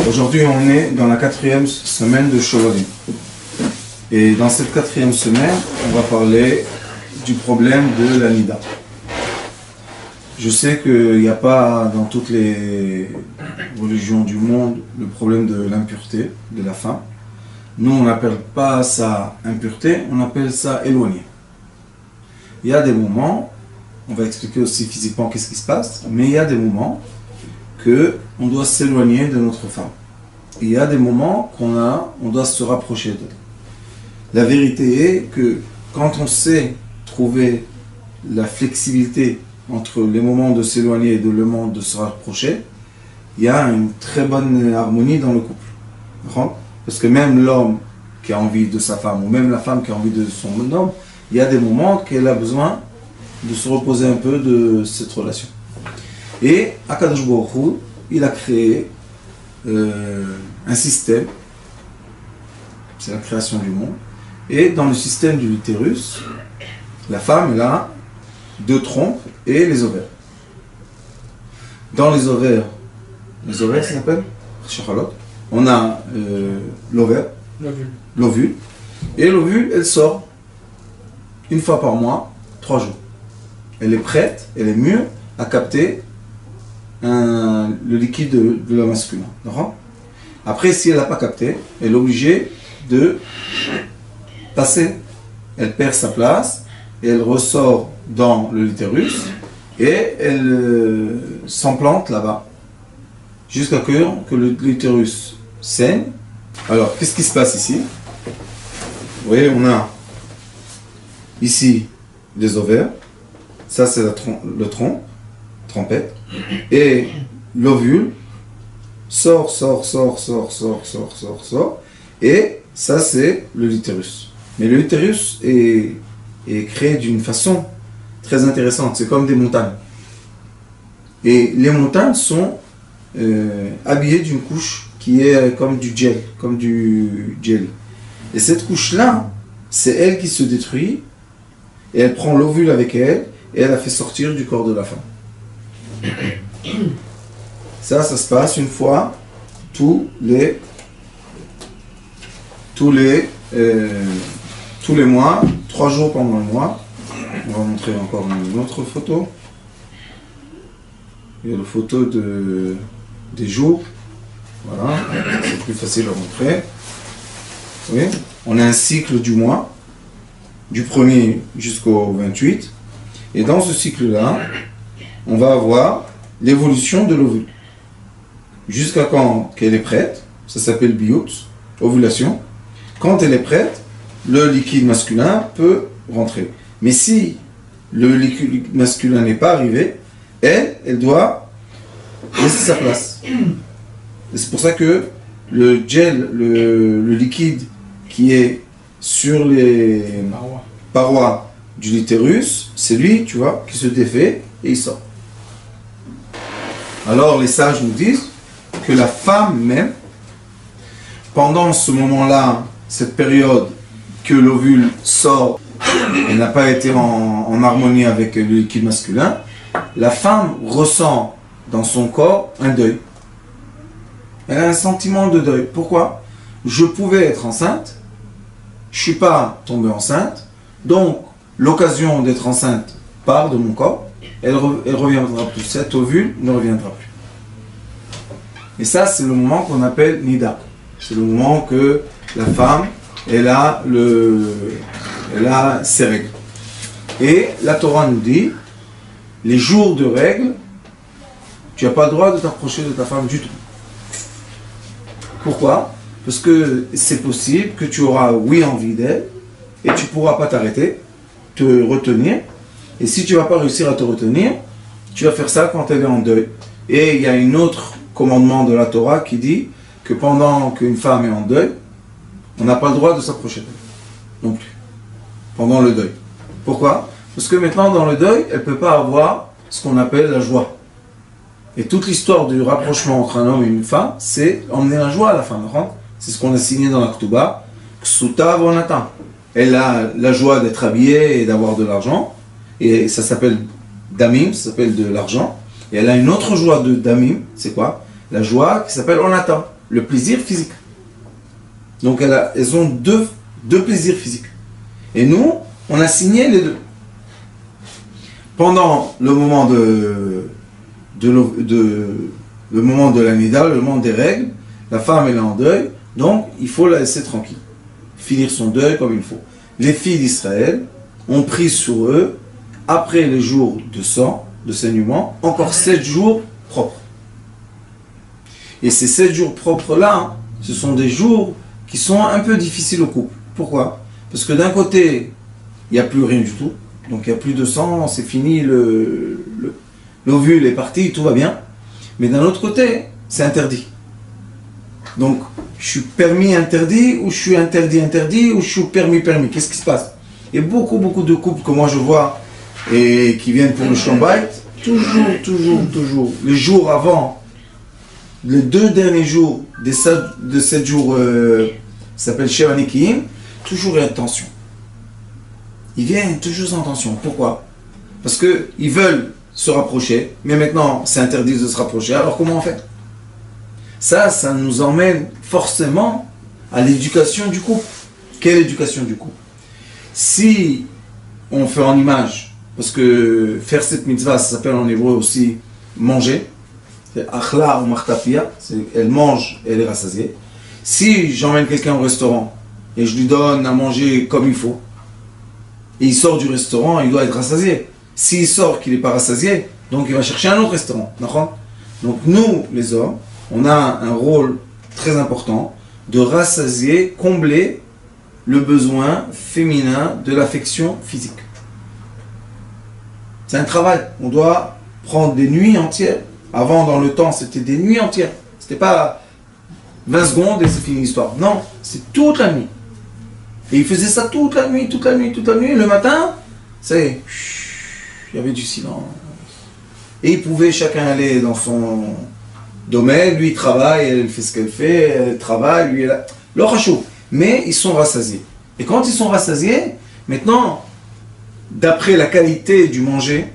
Aujourd'hui, on est dans la 4e semaine de Shovalim. Et dans cette 4e semaine, on va parler du problème de la Nida. Je sais qu'il n'y a pas dans toutes les religions du monde le problème de l'impureté de la femme. Nous, on n'appelle pas ça impureté, on appelle ça éloigné. Il y a des moments, on va expliquer aussi physiquement qu'est-ce qui se passe, mais il y a des moments qu'on doit s'éloigner de notre femme. Et il y a des moments on doit se rapprocher d'elle. La vérité est que quand on sait trouver la flexibilité entre les moments de s'éloigner et le moment de se rapprocher, il y a une très bonne harmonie dans le couple. Parce que même l'homme qui a envie de sa femme, ou même la femme qui a envie de son homme, il y a des moments qu'elle a besoin de se reposer un peu de cette relation. Et Akadosh Baruch Hu, il a créé un système, c'est la création du monde, et dans le système de l'utérus, la femme elle a 2 trompes et les ovaires. Dans les ovaires ça s'appelle Shachalot, on a l'ovaire, l'ovule, et l'ovule elle sort une fois par mois, 3 jours. Elle est prête, elle est mûre à capter le liquide de l'homme masculin. Après, si elle n'a pas capté, elle est obligée de passer. Elle perd sa place, et elle ressort dans le utérus et elle s'implante là-bas jusqu'à que l'utérus saigne. Alors, qu'est-ce qui se passe ici? Vous voyez, on a ici les ovaires, ça c'est le tronc, trompette, et l'ovule sort, et ça c'est l'utérus. Mais l'utérus est créé d'une façon très intéressante, c'est comme des montagnes. Et les montagnes sont habillées d'une couche qui est comme du gel. Et cette couche-là, c'est elle qui se détruit, et elle prend l'ovule avec elle, et elle la fait sortir du corps de la femme. Ça se passe une fois tous les mois, 3 jours pendant le mois. On va montrer encore une autre photo. Il y a la photo des jours. Voilà, c'est plus facile à montrer. Oui. On a un cycle du mois, du 1er jusqu'au 28. Et dans ce cycle-là, on va avoir l'évolution de l'ovule. Jusqu'à quand qu'elle est prête, ça s'appelle biout, ovulation. Quand elle est prête, le liquide masculin peut rentrer. Mais si le liquide masculin n'est pas arrivé, elle doit laisser sa place. Et c'est pour ça que le gel, le liquide qui est sur les parois du utérus, c'est lui, tu vois, qui se défait et il sort. Alors les sages nous disent que la femme même, pendant ce moment-là, cette période que l'ovule sort, elle n'a pas été en harmonie avec le liquide masculin, la femme ressent dans son corps un deuil. Elle a un sentiment de deuil. Pourquoi? Je pouvais être enceinte, je ne suis pas tombée enceinte, donc l'occasion d'être enceinte part de mon corps, elle reviendra plus, cet ovule ne reviendra plus. Et ça, c'est le moment qu'on appelle Nida. C'est le moment que la femme, elle a ses règles. Et la Torah nous dit, les jours de règles, tu n'as pas le droit de t'approcher de ta femme du tout. Pourquoi? Parce que c'est possible que tu auras, oui, envie d'elle, et tu ne pourras pas t'arrêter, te retenir. Et si tu ne vas pas réussir à te retenir, tu vas faire ça quand elle est en deuil. Et il y a un autre commandement de la Torah qui dit que pendant qu'une femme est en deuil, on n'a pas le droit de s'approcher d'elle, non plus, pendant le deuil. Pourquoi? Parce que maintenant, dans le deuil, elle ne peut pas avoir ce qu'on appelle la joie. Et toute l'histoire du rapprochement entre un homme et une femme, c'est emmener la joie à la femme. C'est ce qu'on a signé dans la Ktuba, Ksuta Vonata. Elle a la joie d'être habillée et d'avoir de l'argent, et ça s'appelle Damim, ça s'appelle de l'argent. Et elle a une autre joie de Damim, c'est quoi? La joie qui s'appelle Onata. le plaisir physique. Donc elles ont deux plaisirs physiques. Et nous, on a signé les deux. Pendant le moment le moment de la nida, le moment des règles, la femme elle est en deuil, donc il faut la laisser tranquille. Finir son deuil comme il faut. Les filles d'Israël ont pris sur eux, après les jours de sang, de saignement, encore 7 jours propres. Et ces 7 jours propres-là, ce sont des jours qui sont un peu difficiles au couple. Pourquoi? Parce que d'un côté, il n'y a plus rien du tout. Donc il n'y a plus de sang, c'est fini, l'ovule est parti, tout va bien. Mais d'un autre côté, c'est interdit. Donc, je suis permis interdit, ou je suis interdit interdit, ou je suis permis permis. Qu'est-ce qui se passe? Il y a beaucoup de couples que moi je vois et qui viennent pour le Shalom Bayit, toujours, les jours avant, les 2 derniers jours de 7 jours, ça s'appelle Sheva Nekiim, toujours il y a tension. Ils viennent toujours en tension. Pourquoi? Parce qu'ils veulent se rapprocher, mais maintenant c'est interdit de se rapprocher. Alors comment on fait? Ça nous emmène forcément à l'éducation du couple. Quelle éducation du couple? Si on fait en image, parce que faire cette mitzvah, ça s'appelle en hébreu aussi manger, c'est achla ou martapia, elle mange et elle est rassasiée. Si j'emmène quelqu'un au restaurant et je lui donne à manger comme il faut, et il sort du restaurant, il doit être rassasié. S'il sort qu'il n'est pas rassasié, donc il va chercher un autre restaurant. Donc nous, les hommes, on a un rôle très important de rassasier, combler le besoin féminin de l'affection physique. C'est un travail. On doit prendre des nuits entières. Avant, dans le temps, c'était des nuits entières. C'était pas 20 secondes et c'est fini l'histoire. Non, c'est toute la nuit. Et il faisait ça toute la nuit. Et le matin, il y avait du silence. Et ils pouvaient chacun aller dans son domaine. Lui, il travaille, elle fait ce qu'elle fait, elle travaille, lui, elle a... Leur chaud. Mais ils sont rassasiés. Et quand ils sont rassasiés, maintenant, d'après la qualité du manger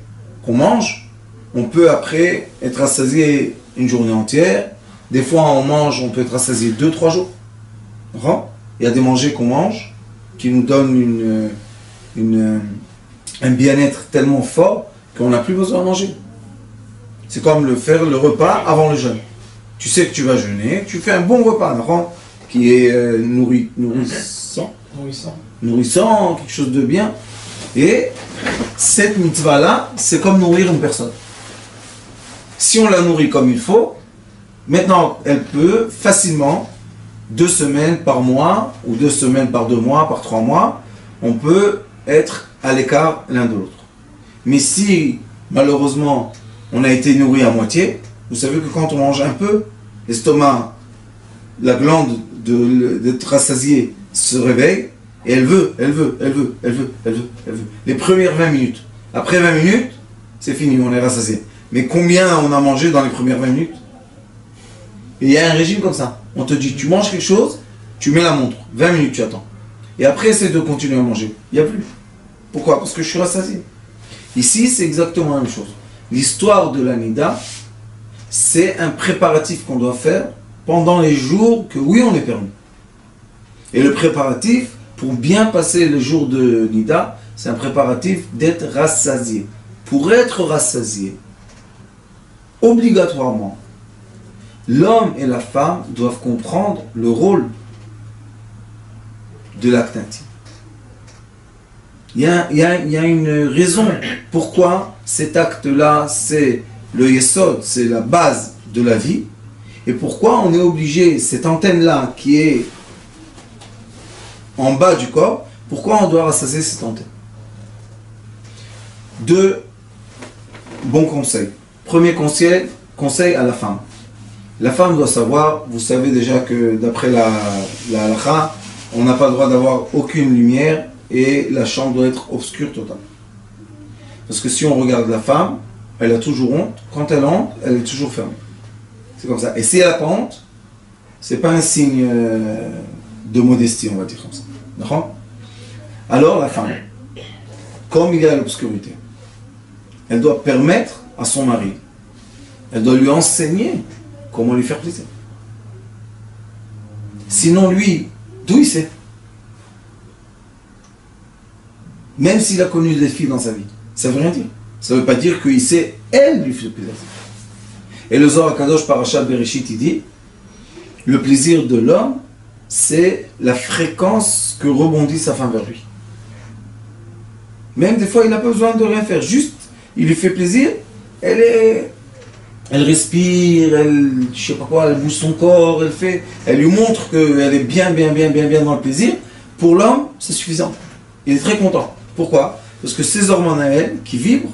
qu'on mange, on peut après être rassasié une journée entière. Des fois, on peut être rassasié 2-3 jours. Il y a des mangers qu'on mange qui nous donnent un bien-être tellement fort qu'on n'a plus besoin de manger. C'est comme faire le repas avant le jeûne. Tu sais que tu vas jeûner, tu fais un bon repas, qui est nourrissant, quelque chose de bien. Et cette mitzvah-là, c'est comme nourrir une personne. Si on la nourrit comme il faut, maintenant, elle peut facilement, 2 semaines par mois, ou 2 semaines par 2 mois, par 3 mois, on peut être à l'écart l'un de l'autre. Mais si, malheureusement, on a été nourri à moitié, vous savez que quand on mange un peu, l'estomac, la glande d'être rassasié se réveille, et elle veut. Les premières 20 minutes. Après 20 minutes, c'est fini, on est rassasié. Mais combien on a mangé dans les premières 20 minutes? Et il y a un régime comme ça. On te dit, tu manges quelque chose, tu mets la montre. 20 minutes, tu attends. Et après, essaie de continuer à manger. Il n'y a plus. Pourquoi? Parce que je suis rassasié. Ici, c'est exactement la même chose. L'histoire de la Nida, c'est un préparatif qu'on doit faire pendant les jours que, oui, on est permis. Et le préparatif, pour bien passer le jour de Nida, c'est un préparatif d'être rassasié. Pour être rassasié, obligatoirement, l'homme et la femme doivent comprendre le rôle de l'acte intime. Il y a une raison pourquoi cet acte-là, c'est le yesod, c'est la base de la vie, et pourquoi on est obligé, cette antenne-là qui est en bas du corps, pourquoi on doit rassasier cette antenne? 2 bons conseils. Premier conseil à la femme. La femme doit savoir, vous savez déjà que d'après la halakha, on n'a pas le droit d'avoir aucune lumière et la chambre doit être obscure totalement. Parce que si on regarde la femme, elle a toujours honte. Quand elle a honte, elle est toujours fermée. C'est comme ça. Et si elle n'a pas honte, c'est pas un signe de modestie, on va dire comme ça. D'accord? Alors la femme, comme il y a l'obscurité, elle doit permettre à son mari, elle doit lui enseigner comment lui faire plaisir. Sinon, lui, d'où il sait? Même s'il a connu des filles dans sa vie, ça veut rien dire. Ça ne veut pas dire qu'il sait, elle lui fait plaisir. Et le Zohar Kadosh Parashat Bereshit, il dit, le plaisir de l'homme, c'est la fréquence que rebondit sa femme vers lui. Même des fois, il n'a pas besoin de rien faire. Juste, il lui fait plaisir, elle respire, je sais pas quoi, elle bouge son corps, elle lui montre qu'elle est bien dans le plaisir. Pour l'homme, c'est suffisant. Il est très content. Pourquoi? Parce que ses hormones à elle, qui vibrent,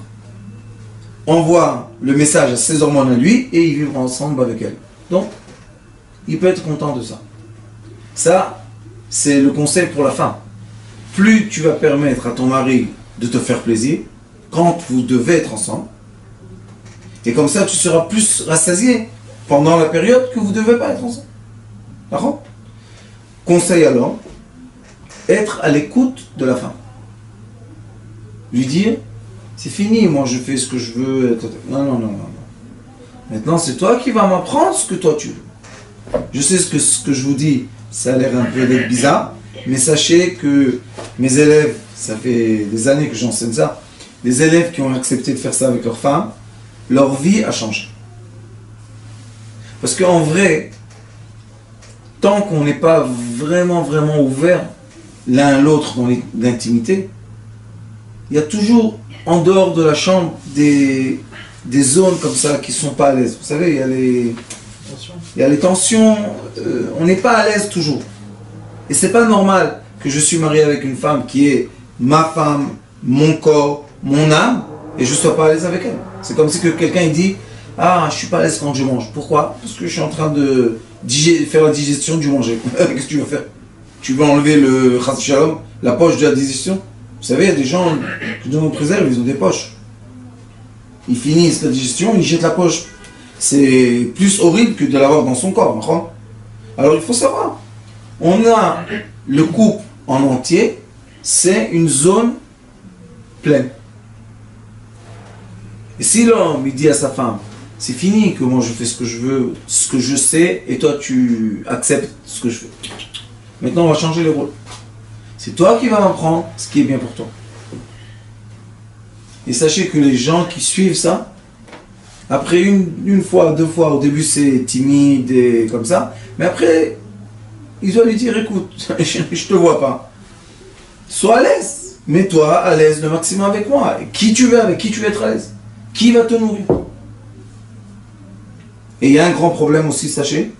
envoient le message à ses hormones à lui, et ils vivent ensemble avec elle. Donc, il peut être content de ça. Ça, c'est le conseil pour la femme. Plus tu vas permettre à ton mari de te faire plaisir, quand vous devez être ensemble, et comme ça, tu seras plus rassasié pendant la période que vous ne devez pas être ensemble. D'accord? Conseil à l'homme, être à l'écoute de la femme. Lui dire, c'est fini, moi je fais ce que je veux. Non. Maintenant, c'est toi qui vas m'apprendre ce que toi tu veux. Je sais ce que je vous dis, ça a l'air un peu bizarre, mais sachez que mes élèves, ça fait des années que j'enseigne ça, les élèves qui ont accepté de faire ça avec leur femme, leur vie a changé. Parce qu'en vrai, tant qu'on n'est pas vraiment ouvert l'un à l'autre dans l'intimité, il y a toujours en dehors de la chambre des zones comme ça qui ne sont pas à l'aise. Vous savez, il y a les tensions, on n'est pas à l'aise toujours. Et c'est pas normal que je suis marié avec une femme qui est ma femme, mon corps, mon âme, et je ne sois pas à l'aise avec elle. C'est comme si que quelqu'un dit « Ah, je ne suis pas à l'aise quand je mange. » Pourquoi? Parce que je suis en train de faire la digestion du manger. Qu'est-ce que tu veux faire? Tu veux enlever le chas shalom, la poche de la digestion? Vous savez, il y a des gens qui nous préservent, ils ont des poches. Ils finissent la digestion, ils jettent la poche. C'est plus horrible que de l'avoir dans son corps. Alors il faut savoir, on a le couple en entier, c'est une zone pleine. Et si l'homme il dit à sa femme, c'est fini que moi je fais ce que je veux, ce que je sais, et toi tu acceptes ce que je fais. Maintenant on va changer les rôles. C'est toi qui vas m'apprendre ce qui est bien pour toi. Et sachez que les gens qui suivent ça, après une fois, deux fois, au début c'est timide et comme ça, mais après, ils doivent lui dire, écoute, je te vois pas. Sois à l'aise, mets-toi à l'aise le maximum avec moi. Qui tu veux, avec qui tu veux être à l'aise? Qui va te nourrir? Et il y a un grand problème aussi, sachez,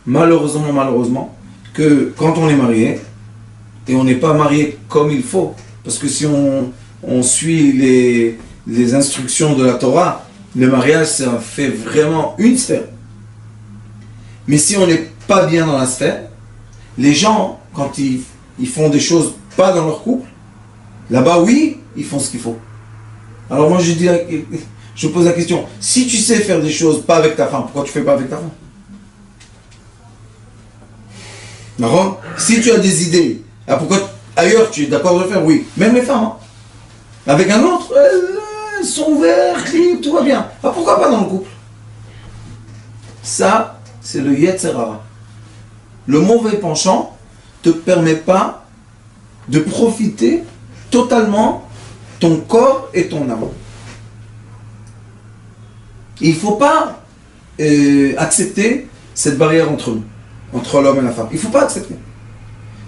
malheureusement, que quand on est marié, et on n'est pas marié comme il faut, parce que si on suit les instructions de la Torah, le mariage, ça fait vraiment une sphère. Mais si on n'est pas bien dans la sphère, les gens, quand ils font des choses pas dans leur couple, là-bas, oui, ils font ce qu'il faut. Alors moi, je pose la question, si tu sais faire des choses pas avec ta femme, pourquoi tu fais pas avec ta femme? D'accord? Si tu as des idées, pourquoi ailleurs tu es d'accord de le faire? Oui, même les femmes. Avec un autre, elles sont ouvertes, libres, tout va bien. Pourquoi pas dans le couple? Ça, c'est le Yetzer Hara. Le mauvais penchant ne te permet pas de profiter totalement ton corps et ton âme. Il ne faut pas accepter cette barrière entre nous, entre l'homme et la femme. Il ne faut pas accepter.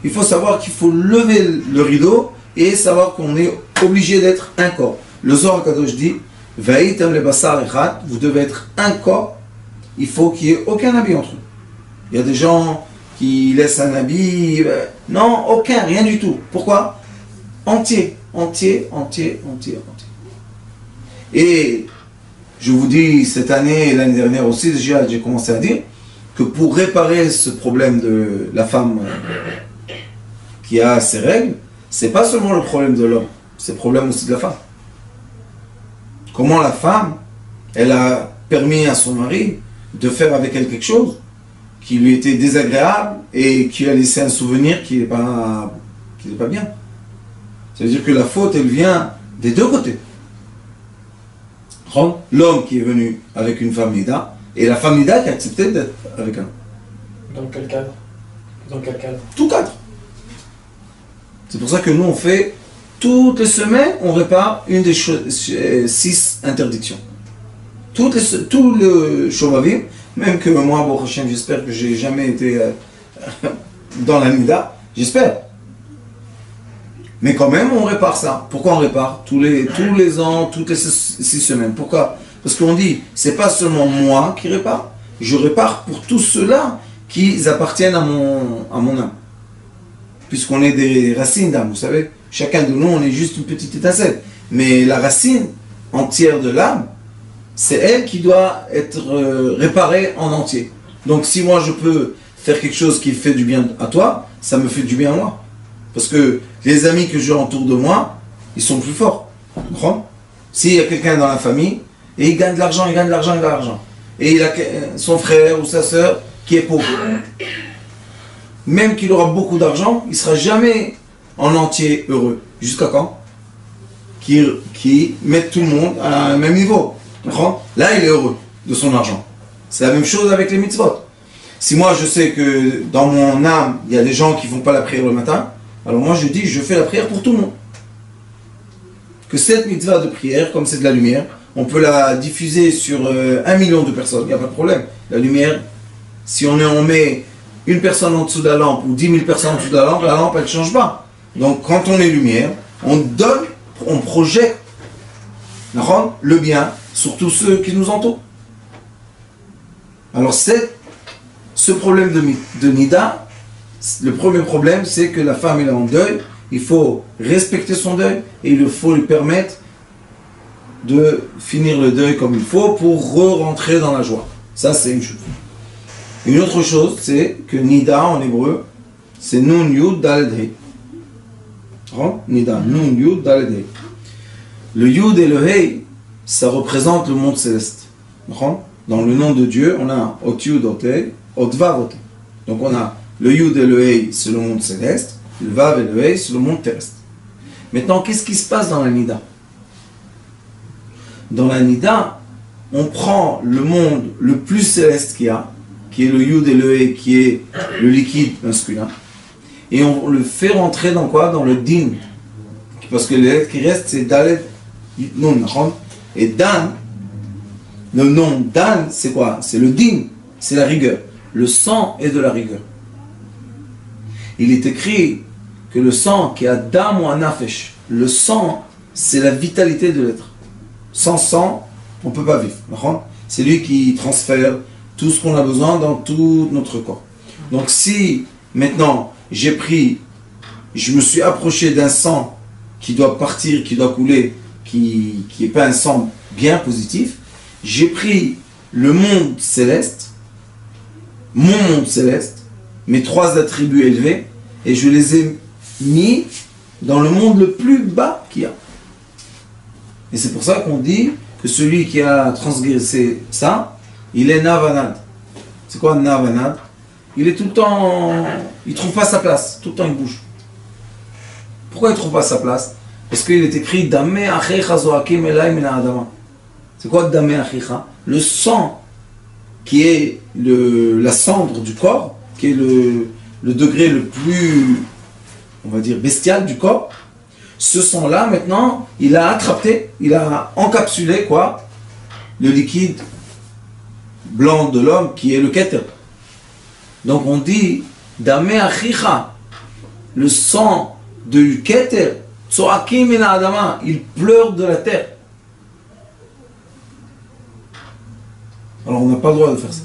Il faut savoir qu'il faut lever le rideau et savoir qu'on est obligé d'être un corps. Le Zohar Kadosh dit, Vaïtam le basar echad, vous devez être un corps, il faut qu'il n'y ait aucun habit entre eux. Il y a des gens qui laissent un habit, non, aucun, rien du tout. Pourquoi? Entier. Et je vous dis, cette année et l'année dernière aussi, déjà j'ai commencé à dire que pour réparer ce problème de la femme qui a ses règles, c'est pas seulement le problème de l'homme, c'est le problème aussi de la femme. Comment la femme, elle a permis à son mari de faire avec elle quelque chose qui lui était désagréable et qui a laissé un souvenir qui n'est pas bien. C'est-à-dire que la faute, elle vient des deux côtés. L'homme qui est venu avec une femme Nida et la femme Nida qui a accepté d'être avec un homme. Dans quel cadre? Dans quel cadre? Tout cadre. C'est pour ça que nous, on fait, toutes les semaines, on répare une des 6 interdictions. Tout le Shovavim, même que moi, Baruch Hashem, j'espère que j'ai jamais été dans la Nida, j'espère. Mais quand même, on répare ça. Pourquoi on répare tous les ans, toutes les 6 semaines? Pourquoi? Parce qu'on dit, c'est pas seulement moi qui répare, je répare pour tous ceux-là qui appartiennent à mon âme. Puisqu'on est des racines d'âme, vous savez. Chacun de nous, on est juste une petite étincelle. Mais la racine entière de l'âme, c'est elle qui doit être réparée en entier. Donc si moi je peux faire quelque chose qui fait du bien à toi, ça me fait du bien à moi. Parce que les amis que j'ai autour de moi, ils sont plus forts. Tu comprends? S'il y a quelqu'un dans la famille, et il gagne de l'argent, il gagne de l'argent, il gagne de l'argent. Et il a son frère ou sa soeur qui est pauvre. Même qu'il aura beaucoup d'argent, il ne sera jamais en entier heureux. Jusqu'à quand? Qui mette tout le monde à un même niveau. Là, il est heureux de son argent. C'est la même chose avec les mitzvot. Si moi je sais que dans mon âme, il y a des gens qui ne font pas la prière le matin, alors moi je dis, je fais la prière pour tout le monde. Que cette mitzvah de prière, comme c'est de la lumière, on peut la diffuser sur 1 million de personnes, il n'y a pas de problème. La lumière, si on met une personne en dessous de la lampe ou 10 000 personnes en dessous de la lampe, elle ne change pas. Donc quand on est lumière, on donne, on projette le bien sur tous ceux qui nous entourent. Alors ce problème de Nida, le premier problème, c'est que la femme est en deuil, il faut respecter son deuil et il faut lui permettre de finir le deuil comme il faut pour re-rentrer dans la joie. Ça, c'est une chose. Une autre chose, c'est que Nida en hébreu, c'est Nun Yud Daled Hei. Nida, Nun Yud Daled Hei. Le Yud et le Hei, ça représente le monde céleste. Dans le nom de Dieu, on a Ot Yud Ot Hei, Ot Vav Ot Hei. Donc on a le Yud et le Hei, c'est le monde céleste. Le Vav et le Hei, c'est le monde terrestre. Maintenant, qu'est-ce qui se passe dans la Nida? Dans la Nida, on prend le monde le plus céleste qu'il y a, qui est le Yud et le Hei, qui est le liquide masculin, et on le fait rentrer dans quoi? Dans le Din. Parce que les lettres qui restent, c'est Dalet, Nun, et Dan, le nom Dan, c'est quoi? C'est le Din, c'est la rigueur. Le sang est de la rigueur. Il est écrit que le sang qui a Dam ou Anafesh, le sang, c'est la vitalité de l'être. Sans sang, on ne peut pas vivre. C'est lui qui transfère tout ce qu'on a besoin dans tout notre corps. Donc si maintenant je me suis approché d'un sang qui doit partir, qui doit couler, qui n'est pas un sang bien positif, j'ai pris le monde céleste, mon monde céleste, mes 3 attributs élevés, et je les ai mis dans le monde le plus bas qu'il y a. Et c'est pour ça qu'on dit que celui qui a transgressé ça, il est navanad. C'est quoi navanad? Il est tout le temps, il ne trouve pas sa place, tout le temps il bouge. Pourquoi il ne trouve pas sa place? Parce qu'il est écrit Damé achecha zoakim elai min ha'adama. C'est quoi Damé achecha? Le sang qui est la cendre du corps, qui est le degré le plus, on va dire, bestial du corps. Ce sang-là, maintenant, il a attrapé, il a encapsulé quoi? Le liquide blanc de l'homme qui est le keter. Donc on dit Damé achicha, le sang du keter, tsoakim min ha'adama, il pleure de la terre. Alors on n'a pas le droit de faire ça.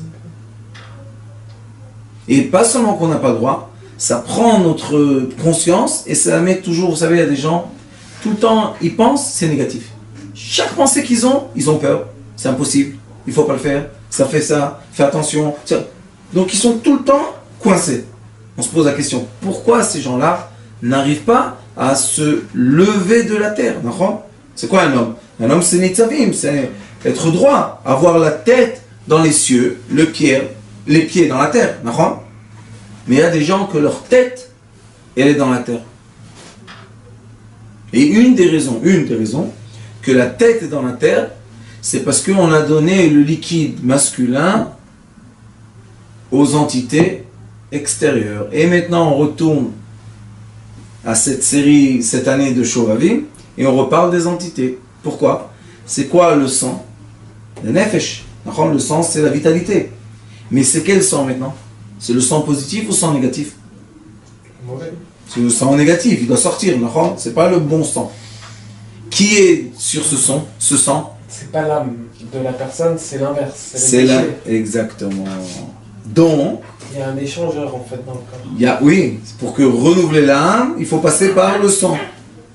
Et pas seulement qu'on n'a pas le droit, ça prend notre conscience et ça la met toujours, vous savez, il y a des gens, tout le temps, ils pensent, c'est négatif. Chaque pensée qu'ils ont peur, c'est impossible, il ne faut pas le faire, ça fait ça, fais attention. Donc ils sont tout le temps coincés. On se pose la question, pourquoi ces gens-là n'arrivent pas à se lever de la terre? C'est quoi un homme? Un homme, c'est nitzavim, c'est être droit, avoir la tête dans les cieux, les pieds dans la terre. Mais il y a des gens que leur tête, elle est dans la terre. Et une des raisons que la tête est dans la terre, c'est parce qu'on a donné le liquide masculin aux entités extérieur. Et maintenant, on retourne à cette série, cette année de Shovavim, et on reparle des entités. Pourquoi? C'est quoi le sang? Le nefesh. Le sang, c'est la vitalité. Mais c'est quel sang maintenant? C'est le sang positif ou le sang négatif? C'est le sang négatif, il doit sortir. C'est pas le bon sang. Qui est sur ce sang? Ce sang? C'est pas l'âme de la personne, c'est l'inverse. C'est là, exactement. Donc, il y a un échangeur en fait dans le corps. Oui, pour que renouveler l'âme, il faut passer par le sang.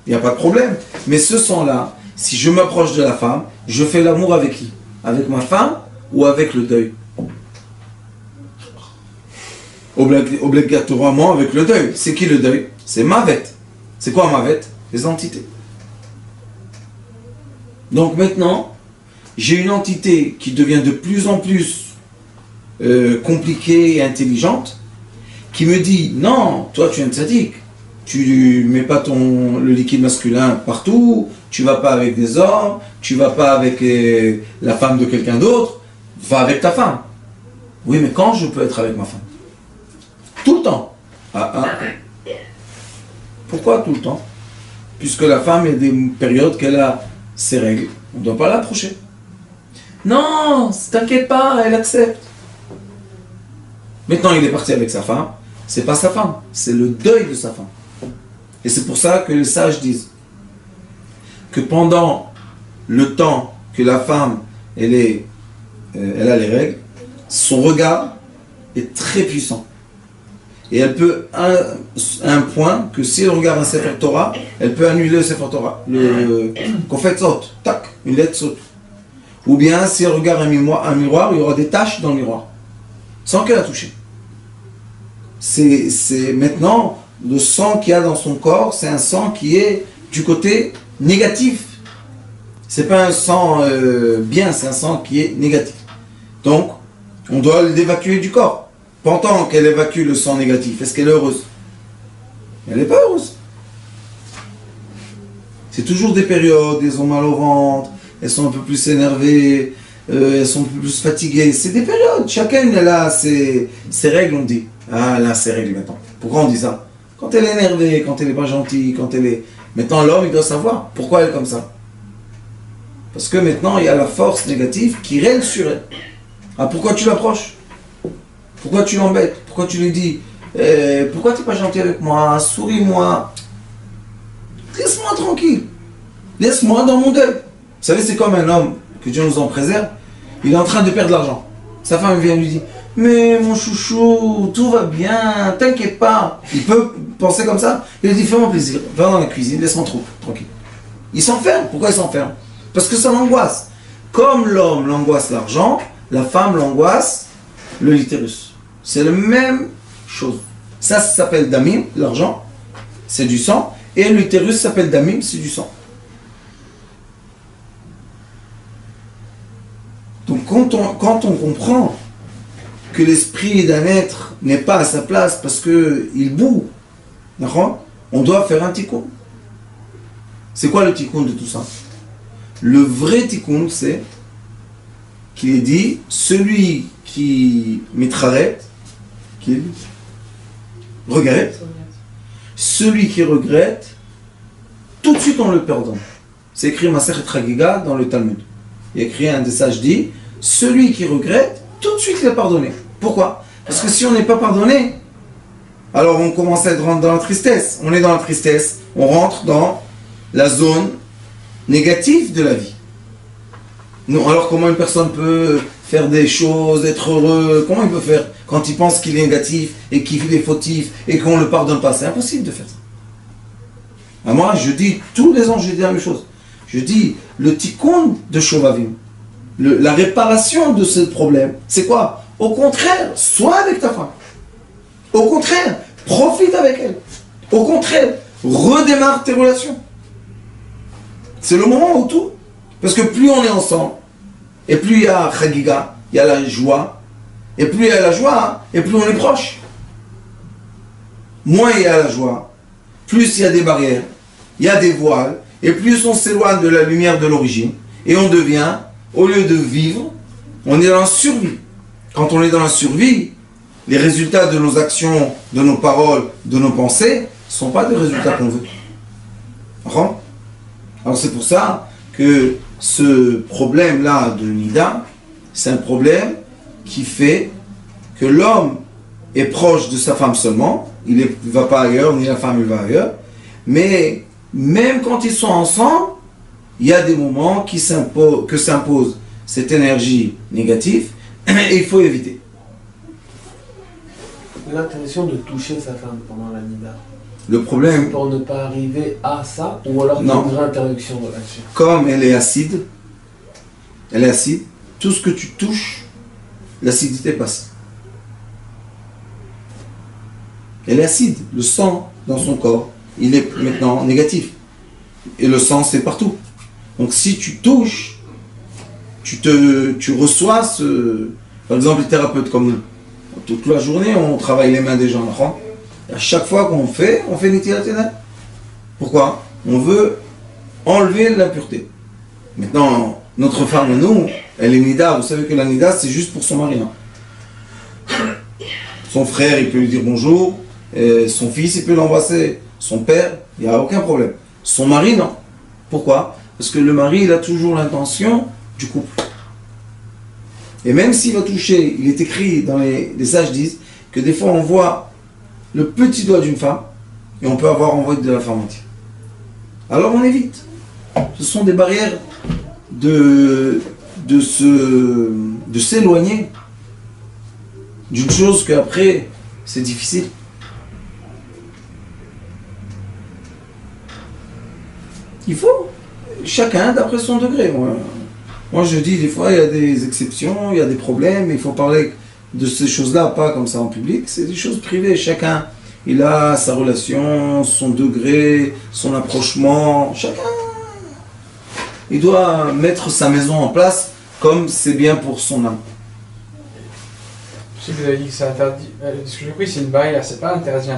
Il n'y a pas de problème. Mais ce sang-là, si je m'approche de la femme, je fais l'amour avec qui? Avec ma femme ou avec le deuil? Obligatoirement avec le deuil. C'est qui le deuil? C'est Mavet. C'est quoi Mavet? Les entités. Donc maintenant, j'ai une entité qui devient de plus en plus compliquée et intelligente, qui me dit, non, toi tu es un tzaddik, tu mets pas le liquide masculin partout, tu vas pas avec des hommes, tu vas pas avec la femme de quelqu'un d'autre, va avec ta femme. Oui, mais quand je peux être avec ma femme? Tout le temps. Pourquoi tout le temps? Puisque la femme, il y a des périodes qu'elle a ses règles, on ne doit pas l'approcher. Non, t'inquiète pas, elle accepte. Maintenant, il est parti avec sa femme, c'est pas sa femme, c'est le deuil de sa femme. Et c'est pour ça que les sages disent que pendant le temps que la femme, elle a les règles, son regard est très puissant. Et elle peut, à un point, que si elle regarde un Sefer Torah, elle peut annuler le Sefer Torah. Qu'on fait saute, tac, une lettre saute. Ou bien, si elle regarde un miroir, il y aura des taches dans le miroir, sans qu'elle a touché. C'est maintenant, le sang qu'il y a dans son corps, c'est un sang qui est du côté négatif. C'est pas un sang bien, c'est un sang qui est négatif. Donc, on doit l'évacuer du corps. Pendant qu'elle évacue le sang négatif, est-ce qu'elle est heureuse? Elle n'est pas heureuse. C'est toujours des périodes, elles ont mal au ventre, elles sont un peu plus énervées, elles sont un peu plus fatiguées. C'est des périodes, chacune elle a ses règles, on dit. Ah, elle a ses règles maintenant. Pourquoi on dit ça? Quand elle est énervée, quand elle n'est pas gentille, quand elle est... Maintenant l'homme, il doit savoir pourquoi elle est comme ça. Parce que maintenant, il y a la force négative qui règne sur elle. Ah, pourquoi tu l'approches? Pourquoi tu l'embêtes? Pourquoi tu lui dis pourquoi tu n'es pas gentil avec moi? Souris-moi. Laisse-moi tranquille. Laisse-moi dans mon deuil. Vous savez, c'est comme un homme, que Dieu nous en préserve, il est en train de perdre de l'argent. Sa femme vient lui dire, mais mon chouchou, tout va bien, t'inquiète pas. Il peut penser comme ça. Il lui dit, fais-moi plaisir, va dans la cuisine, laisse-moi tranquille. Il s'enferme. Pourquoi il s'enferme? Parce que ça l'angoisse. Comme l'homme l'angoisse l'argent, la femme l'angoisse le litérus. C'est la même chose. Ça s'appelle damim, l'argent, c'est du sang, et l'utérus s'appelle damim, c'est du sang. Donc quand on comprend que l'esprit d'un être n'est pas à sa place parce qu'il boue, on doit faire un tikkun. C'est quoi le tikkun de tout ça? Le vrai tikkun, c'est qu'il est dit, celui qui mitraret, qui regrette, celui qui regrette, tout de suite on le pardonne. C'est écrit Masechet Chagiga dans le Talmud. Il y a écrit, un des sages dit, celui qui regrette, tout de suite il est pardonné. Pourquoi? Parce que si on n'est pas pardonné, alors on commence à être dans la tristesse. On est dans la tristesse, on rentre dans la zone négative de la vie. Non, alors comment une personne peut faire des choses, être heureux? Comment il peut faire quand il pense qu'il est négatif et qu'il est fautif et qu'on ne le pardonne pas? C'est impossible de faire ça. Alors moi, je dis, tous les ans, je dis la même chose. Je dis, le tikkun de Shovavim, la réparation de ce problème, c'est quoi? Au contraire, sois avec ta femme. Au contraire, profite avec elle. Au contraire, redémarre tes relations. C'est le moment où tout. Parce que plus on est ensemble, et plus il y a chagiga, il y a la joie, et plus il y a la joie, et plus on est proche. Moins il y a la joie, plus il y a des barrières, il y a des voiles, et plus on s'éloigne de la lumière de l'origine, et on devient, au lieu de vivre, on est dans la survie. Quand on est dans la survie, les résultats de nos actions, de nos paroles, de nos pensées, ne sont pas des résultats qu'on veut. Alors c'est pour ça que ce problème-là de Nida, c'est un problème qui fait que l'homme est proche de sa femme seulement, il ne va pas ailleurs, ni la femme ne va ailleurs, mais même quand ils sont ensemble, il y a des moments que s'impose cette énergie négative et il faut éviter. L'intention de toucher sa femme pendant la nida. Le problème, Pour ne pas arriver à ça, ou alors il y a une vraie interdiction là-dessus. comme elle est acide, tout ce que tu touches, l'acidité passe. Elle est acide, le sang dans son corps, il est maintenant négatif. Et le sang, c'est partout. Donc si tu touches, tu reçois ce... Par exemple, les thérapeutes comme nous. Toute la journée, on travaille les mains des gens. Et à chaque fois qu'on fait Nitilat Yadayim. Pourquoi? On veut enlever l'impureté. Maintenant, notre femme, nous, elle est Nida. Vous savez que la Nida, c'est juste pour son mari. Son frère, il peut lui dire bonjour. Son fils, il peut l'embrasser. Son père, il n'y a aucun problème. Son mari, non. Pourquoi? Parce que le mari, il a toujours l'intention du couple. Et même s'il va toucher, il est écrit dans les sages disent que des fois on voit le petit doigt d'une femme et on peut avoir envie de la femme entière. Alors on évite. Ce sont des barrières de s'éloigner d'une chose qu'après c'est difficile. Il faut chacun d'après son degré. Moi je dis des fois il y a des exceptions, il y a des problèmes, il faut parler de ces choses-là, pas comme ça en public, c'est des choses privées, chacun il a sa relation, son degré, son approchement, chacun il doit mettre sa maison en place comme c'est bien pour son âme. Je sais que vous avez dit que c'est interdit, ce que j'ai compris c'est une barrière, c'est pas interdit.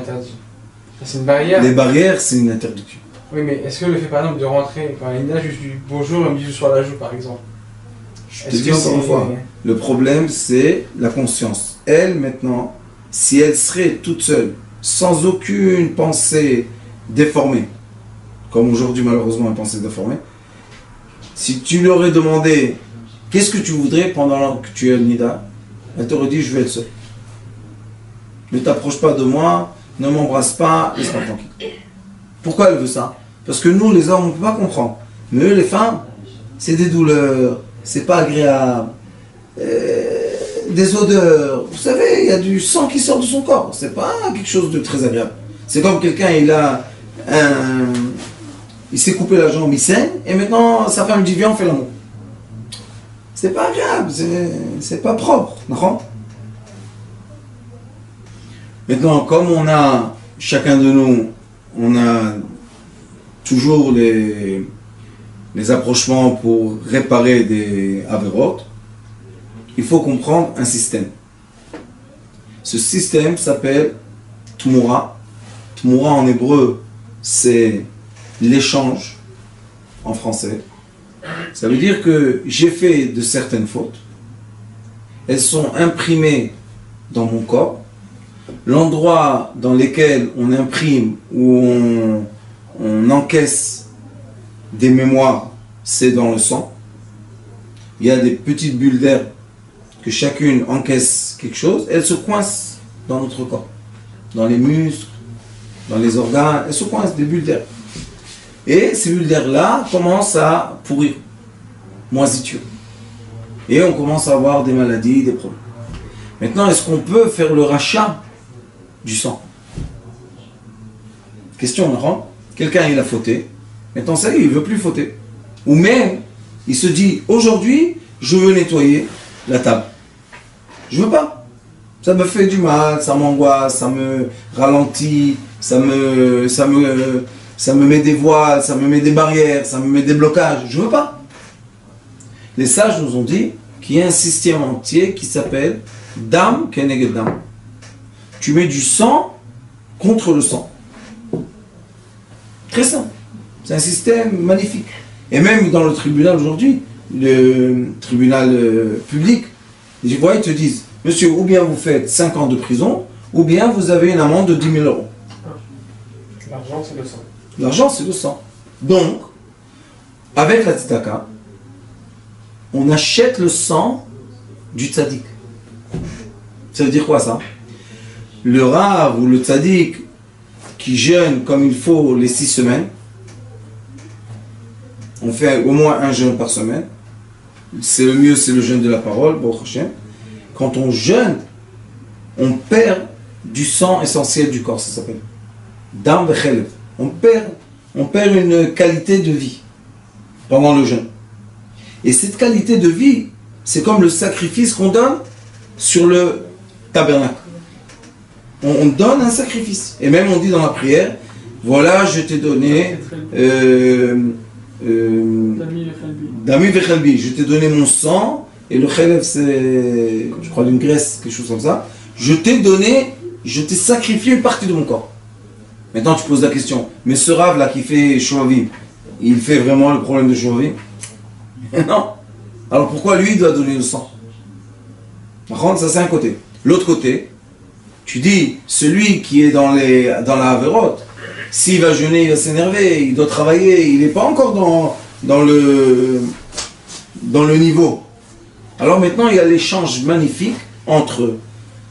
C'est une barrière. Les barrières c'est une interdiction. Oui mais est-ce que le fait par exemple de rentrer, quand il y a juste du bonjour et un bisou sur la joue par exemple? Je te dis encore une fois, le problème c'est la conscience. Elle maintenant, si elle serait toute seule, sans aucune pensée déformée, comme aujourd'hui malheureusement une pensée déformée, si tu lui aurais demandé qu'est-ce que tu voudrais pendant que tu es au Nida, elle t'aurait dit je veux être seule. Ne t'approche pas de moi, ne m'embrasse pas, laisse-moi tranquille. Pourquoi elle veut ça? Parce que nous les hommes on ne peut pas comprendre. Mais eux les femmes, c'est des douleurs, c'est pas agréable, des odeurs, vous savez, il y a du sang qui sort de son corps, c'est pas quelque chose de très agréable. C'est comme quelqu'un, il s'est coupé la jambe, il saigne, et maintenant sa femme dit viens on fait l'amour. C'est pas agréable, c'est pas propre, d'accord? Maintenant, comme on a, chacun de nous, on a toujours les approchements pour réparer des avérotes, il faut comprendre un système. Ce système s'appelle Tmura. Tmura en hébreu, c'est l'échange en français. Ça veut dire que j'ai fait de certaines fautes. Elles sont imprimées dans mon corps. L'endroit dans lequel on imprime ou on encaisse des mémoires, c'est dans le sang. Il y a des petites bulles d'air que chacune encaisse quelque chose, elles se coincent dans notre corps, dans les muscles, dans les organes, elles se coincent, des bulles d'air. Et ces bulles d'air-là commencent à pourrir, moisiture. Et on commence à avoir des maladies, des problèmes. Maintenant, est-ce qu'on peut faire le rachat du sang? Question, non? Quelqu'un, il a fauté. Maintenant, ça y est, il ne veut plus fauter. Ou même, il se dit, aujourd'hui, je veux nettoyer la table. Je veux pas. Ça me fait du mal, ça m'angoisse, ça me ralentit, ça me met des voiles, ça me met des barrières, ça me met des blocages. Je veux pas. Les sages nous ont dit qu'il y a un système entier qui s'appelle Dam Keneged Dam. Tu mets du sang contre le sang. Très simple. C'est un système magnifique. Et même dans le tribunal aujourd'hui, le tribunal public, ils te disent, monsieur, ou bien vous faites 5 ans de prison, ou bien vous avez une amende de 10 000 euros. L'argent, c'est le sang. L'argent, c'est le sang. Donc, avec la tzedaka, on achète le sang du tzaddik. Ça veut dire quoi ça? Le rav ou le tzaddik qui jeûne comme il faut les 6 semaines, on fait au moins un jeûne par semaine. C'est le mieux, c'est le jeûne de la parole, Baruch Hashem. Quand on jeûne, on perd du sang essentiel du corps, ça s'appelle Dam vechelev. On perd une qualité de vie pendant le jeûne. Et cette qualité de vie, c'est comme le sacrifice qu'on donne sur le tabernacle. On donne un sacrifice. Et même on dit dans la prière, voilà, je t'ai donné Dami vechelbi, je t'ai donné mon sang, et le chelev c'est, je crois, d'une graisse, quelque chose comme ça. Je t'ai sacrifié une partie de mon corps. Maintenant tu poses la question, mais ce rave là qui fait Shovavim, il fait vraiment le problème de Shovavim? Non. Alors pourquoi lui il doit donner le sang? Par contre, ça c'est un côté. L'autre côté, tu dis, celui qui est dans la Avérote, s'il va jeûner, il va s'énerver, il doit travailler, il n'est pas encore dans le niveau. Alors maintenant, il y a l'échange magnifique entre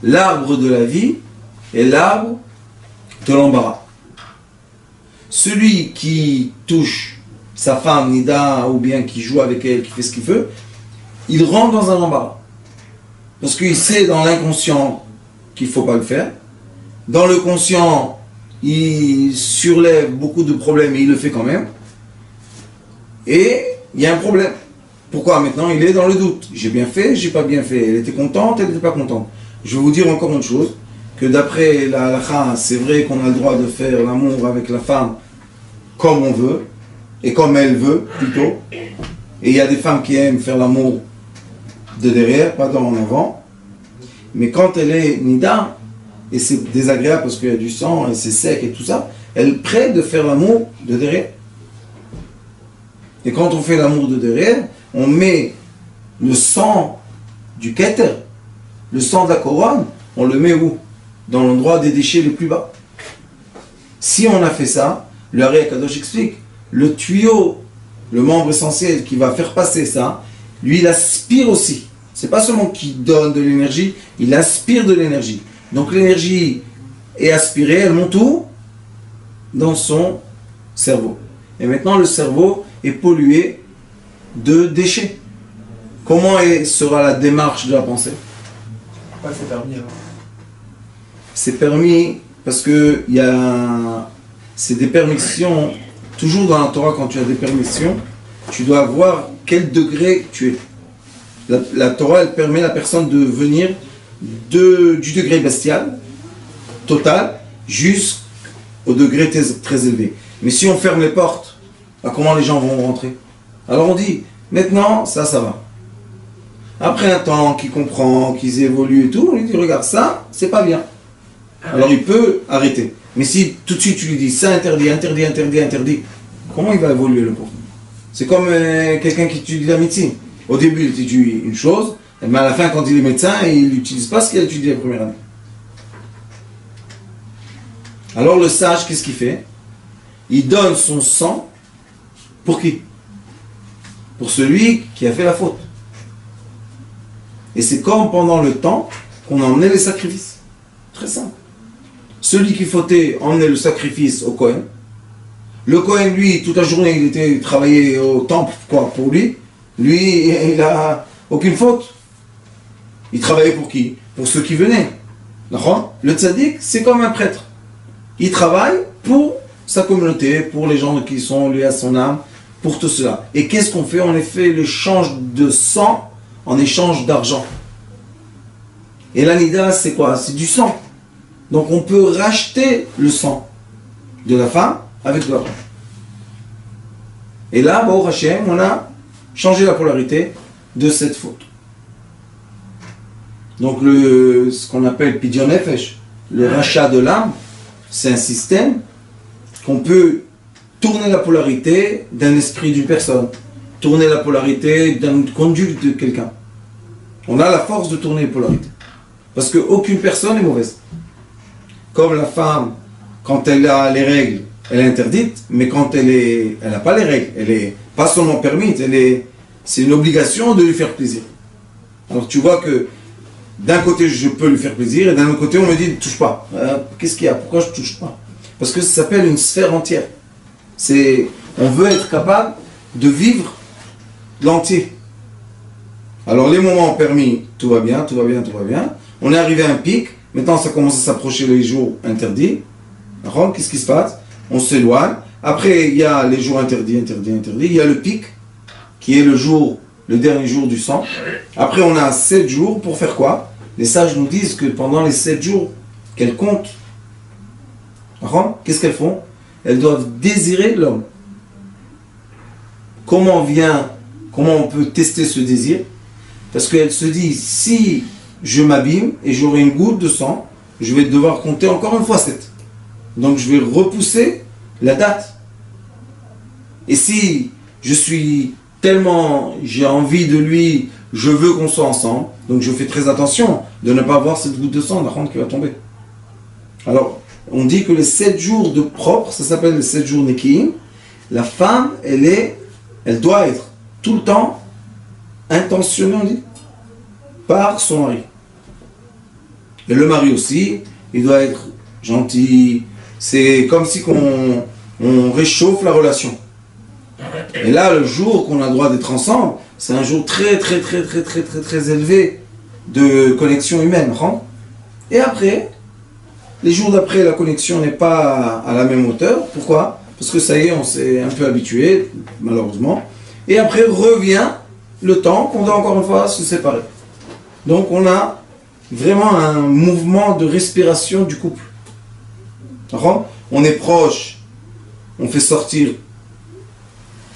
l'arbre de la vie et l'arbre de l'embarras. Celui qui touche sa femme, Nida, ou bien qui joue avec elle, qui fait ce qu'il veut, il rentre dans un embarras. Parce qu'il sait dans l'inconscient qu'il ne faut pas le faire. Dans le conscient, il surlève beaucoup de problèmes et il le fait quand même. Et il y a un problème. Pourquoi maintenant il est dans le doute? J'ai bien fait, j'ai pas bien fait. Elle était contente, elle n'était pas contente. Je vais vous dire encore une chose, que d'après la halakha, c'est vrai qu'on a le droit de faire l'amour avec la femme comme on veut, et comme elle veut plutôt. Et il y a des femmes qui aiment faire l'amour de derrière, pas en avant. Mais quand elle est nida, et c'est désagréable parce qu'il y a du sang, et c'est sec et tout ça, elle prête de faire l'amour de derrière. Et quand on fait l'amour de derrière, on met le sang du keter, le sang de la couronne, on le met où? Dans l'endroit des déchets les plus bas. Si on a fait ça, le Ari Akadosh explique, le tuyau, le membre essentiel qui va faire passer ça, lui il aspire aussi. C'est pas seulement qu'il donne de l'énergie, il aspire de l'énergie. Donc l'énergie est aspirée, elle monte où? Dans son cerveau. Et maintenant le cerveau est pollué de déchets. Comment sera la démarche de la pensée? Pourquoi c'est permis alors? C'est permis parce que c'est des permissions. Toujours dans la Torah, quand tu as des permissions, tu dois voir quel degré tu es. La Torah, elle permet à la personne de venir du degré bestial, total, jusqu'au degré très élevé. Mais si on ferme les portes, comment les gens vont rentrer? Alors on dit, maintenant, ça va. Après un temps qu'ils comprennent, qu'ils évoluent et tout, on lui dit, regarde, ça, c'est pas bien. Alors il peut arrêter. Mais si tout de suite tu lui dis, ça interdit, interdit, interdit, interdit, comment il va évoluer le pauvre? C'est comme quelqu'un qui étudie la médecine. Au début, il étudie une chose, mais à la fin, quand il est médecin, il n'utilise pas ce qu'il a étudié la première année. Alors le sage, qu'est-ce qu'il fait? Il donne son sang pour qui? Pour celui qui a fait la faute. Et c'est comme pendant le temps qu'on emmenait les sacrifices. Très simple. Celui qui fautait emmenait le sacrifice au Kohen. Le Kohen, lui, toute la journée, il travaillait au temple, quoi, pour lui. Lui, il n'a aucune faute. Il travaillait pour qui? Pour ceux qui venaient. Le tzaddik, c'est comme un prêtre. Il travaille pour sa communauté, pour les gens qui sont liés à son âme, pour tout cela. Et qu'est-ce qu'on fait? On fait l'échange de sang en échange d'argent. Et l'anida, c'est quoi? C'est du sang. Donc on peut racheter le sang de la femme avec de l'argent. Et là, Baruch Hashem, on a changé la polarité de cette faute. Donc ce qu'on appelle Pidyon Nefesh, le rachat de l'âme, c'est un système qu'on peut tourner la polarité d'un esprit d'une personne, tourner la polarité d'une conduite de quelqu'un. On a la force de tourner les polarités. Parce qu'aucune personne n'est mauvaise. Comme la femme, quand elle a les règles, elle est interdite, mais quand elle n'a pas les règles, elle est pas seulement permise, c'est une obligation de lui faire plaisir. Alors tu vois que d'un côté je peux lui faire plaisir, et d'un autre côté on me dit ne touche pas. Qu'est-ce qu'il y a? Pourquoi je ne touche pas? Parce que ça s'appelle une sphère entière. On veut être capable de vivre l'entier. Alors les moments permis, tout va bien, tout va bien, tout va bien. On est arrivé à un pic, maintenant ça commence à s'approcher les jours interdits. Alors, qu'est-ce qui se passe? On s'éloigne. Après, il y a les jours interdits, interdits, interdits. Il y a le pic, qui est le dernier jour du sang. Après, on a 7 jours pour faire quoi? Les sages nous disent que pendant les 7 jours, qu'elles comptent. Alors, qu'est-ce qu'elles font? Elles doivent désirer l'homme. Comment on peut tester ce désir? Parce qu'elle se dit, si je m'abîme et j'aurai une goutte de sang, je vais devoir compter encore une fois 7. Donc je vais repousser la date. Et si je suis tellement, j'ai envie de lui, je veux qu'on soit ensemble, donc je fais très attention de ne pas avoir cette goutte de sang qui va tomber. Alors, on dit que les 7 jours de propre, ça s'appelle les 7 jours Nekiim. La femme, elle doit être tout le temps intentionnée, on dit, par son mari. Et le mari aussi, il doit être gentil. C'est comme si on réchauffe la relation. Et là, le jour qu'on a le droit d'être ensemble, c'est un jour très, très, très, très, très, très, très élevé de connexion humaine. Et après, les jours d'après, la connexion n'est pas à la même hauteur. Pourquoi? Parce que ça y est, on s'est un peu habitué, malheureusement. Et après, revient le temps qu'on doit encore une fois se séparer. Donc, on a vraiment un mouvement de respiration du couple. On est proche, on fait sortir,